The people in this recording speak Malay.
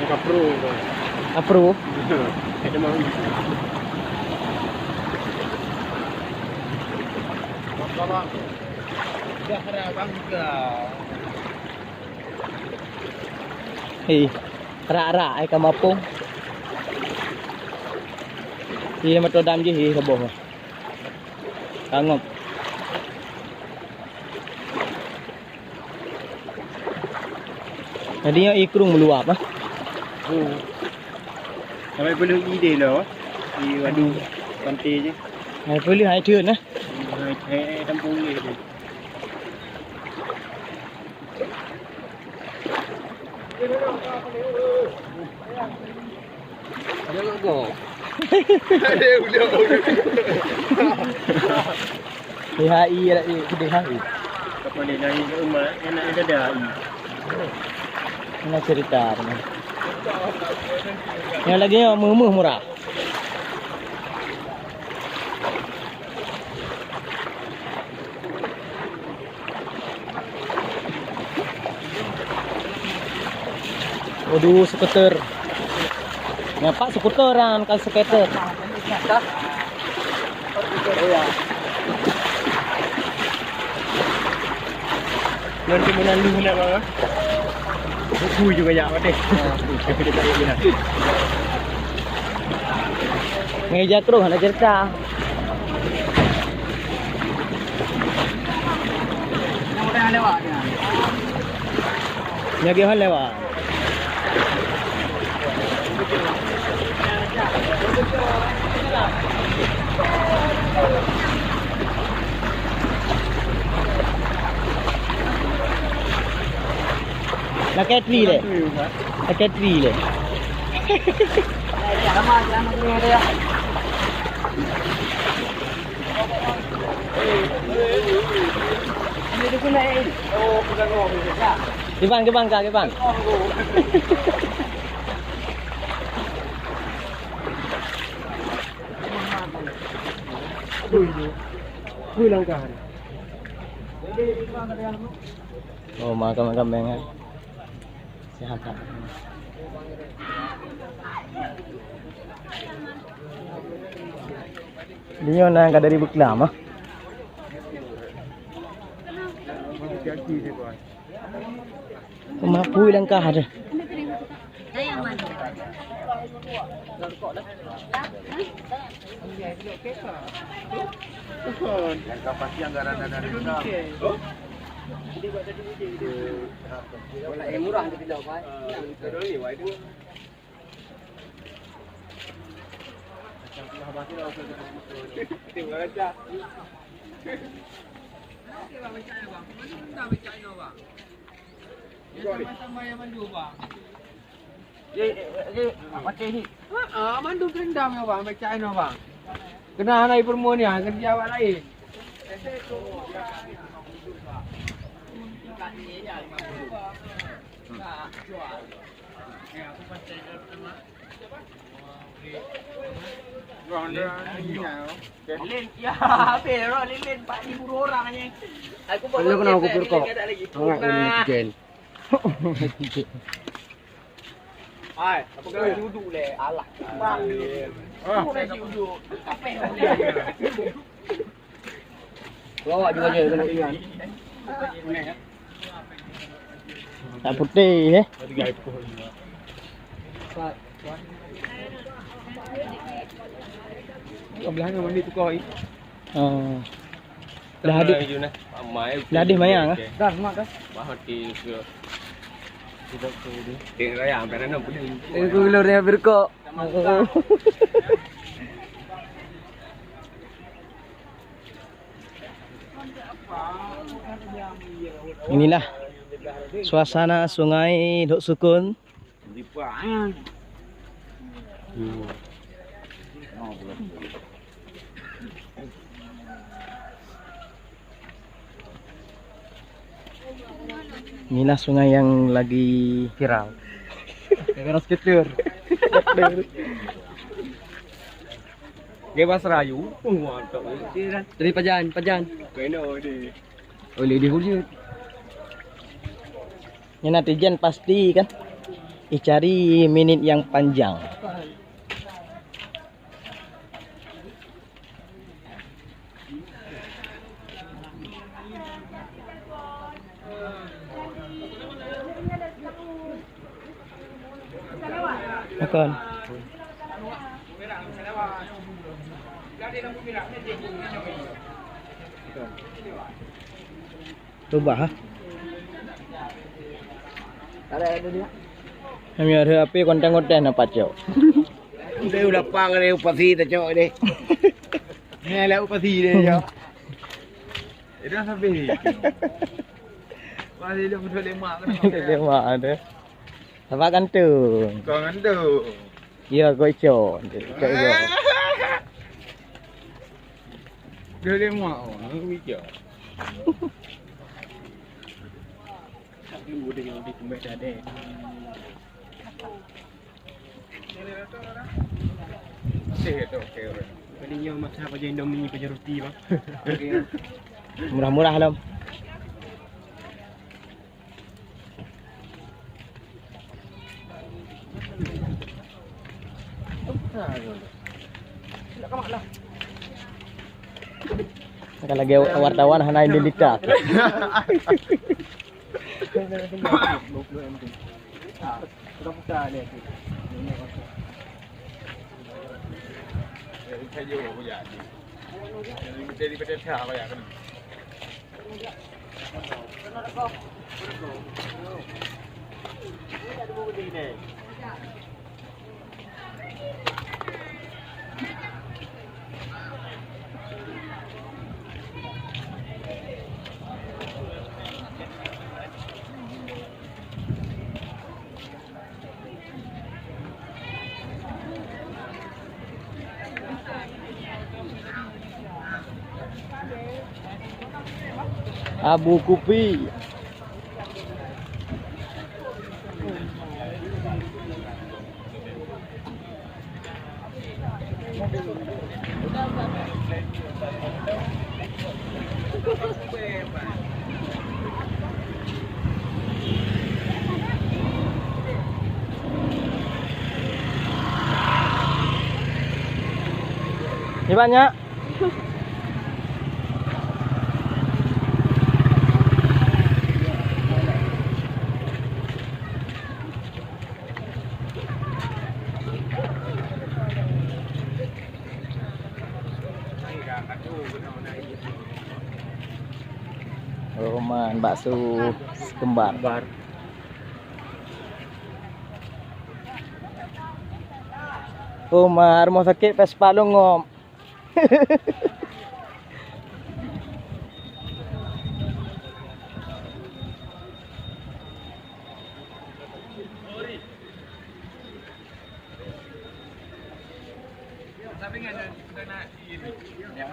Kapro. Apro. Ada mau. Bawa. Dah harabang juga. Hei, rak-rak ai kamapung. Dia mato dam je hi seboh. Tangop. Jadi yang ikrung meluap ah. Sampai boleh ide lah. Di wadu pantai je. Hai boleh hai thឿn ah. Hai tampung ni je. Jangan go. Ada udah. DHI lah DHI. Kapal ni naik ke rumah enak ada dah. Mana cerita ni. Yang lagi yang murah. Waduh, skuter. Nampak skuteran kan skater. Nanti menandu nak apa? Buku juga ya, Pak. Kita tak ada. Meja kru ada cerita. Orang lewat dia. Nyagi hal lewat. Nak ketri le. Nak ketri le. Jangan ni dia. Ini dia guna ini. Oh, bukan ngomong dia. Ke bang. Langkah. Oh, makan kambing kan. Sihat tak? Dia nak kat dari Beklam ah. Kemampu langkah ada. Langkah pasti anggaran dari Beklam. Murah tu kita buat. Terus ni wai tu. Macam habis dah tengok aja. Bang baca ya bang. Dah baca no bang. Sama-sama yang mandu bang. Ye macam ni. Mandu kerendam ya bang baca no bang. Kena naik perempuan ni kerja awak lain. Lin, ya, habis orang lin 4,000 orang aja. Aku baru kena aku berkok. Sangat ini jen. Hai, apa kau duduk le? Alah. Aku dah duduk. Kapek. Bawa juga je kena ingat. Tak putih eh. Belah dengan mandi tukar air. Dah ada. Dah ada mayang ah. Dah mak dah. Mahati ke. Tidak tu dia. Deng raya sampai mana pun. Aku belum dia berkok. Inilah suasana sungai Dok Sukun. Inilah sungai yang lagi viral. Gara skater. Gebas rayu. Mantap. Dari Pajan. Kena dia. Oleh dia hujud. Yang netizen pasti kan. Cari minit yang panjang. Makan. Coba ha. Ada dia. Kami ada api konten-konten apa cok? Dia udah pang dia upasi tak cok dia. Ni lah upasi dia cok. Itu sampai. Masih dia betul lemak kan. Lemak ada. Apa gantung? Kau ngantuk. Ya kau cok. Cok yo. Dia lemak oh, mikir. Lu dia di kumbet ada. Sehat okey orang. Kalinya masak apa je Indomie pakai roti bang. Murah-murah lam. Kalau lagi wartawan hana Indonesia. Berapa dia tu? Saya juga punya. Jadi pada siapa ya kan? Abu Kupi. Ini banyak. Roman bakso kembar. Rumah sakit Vespa Longom. Tapi nggak ada kena ini. Ya,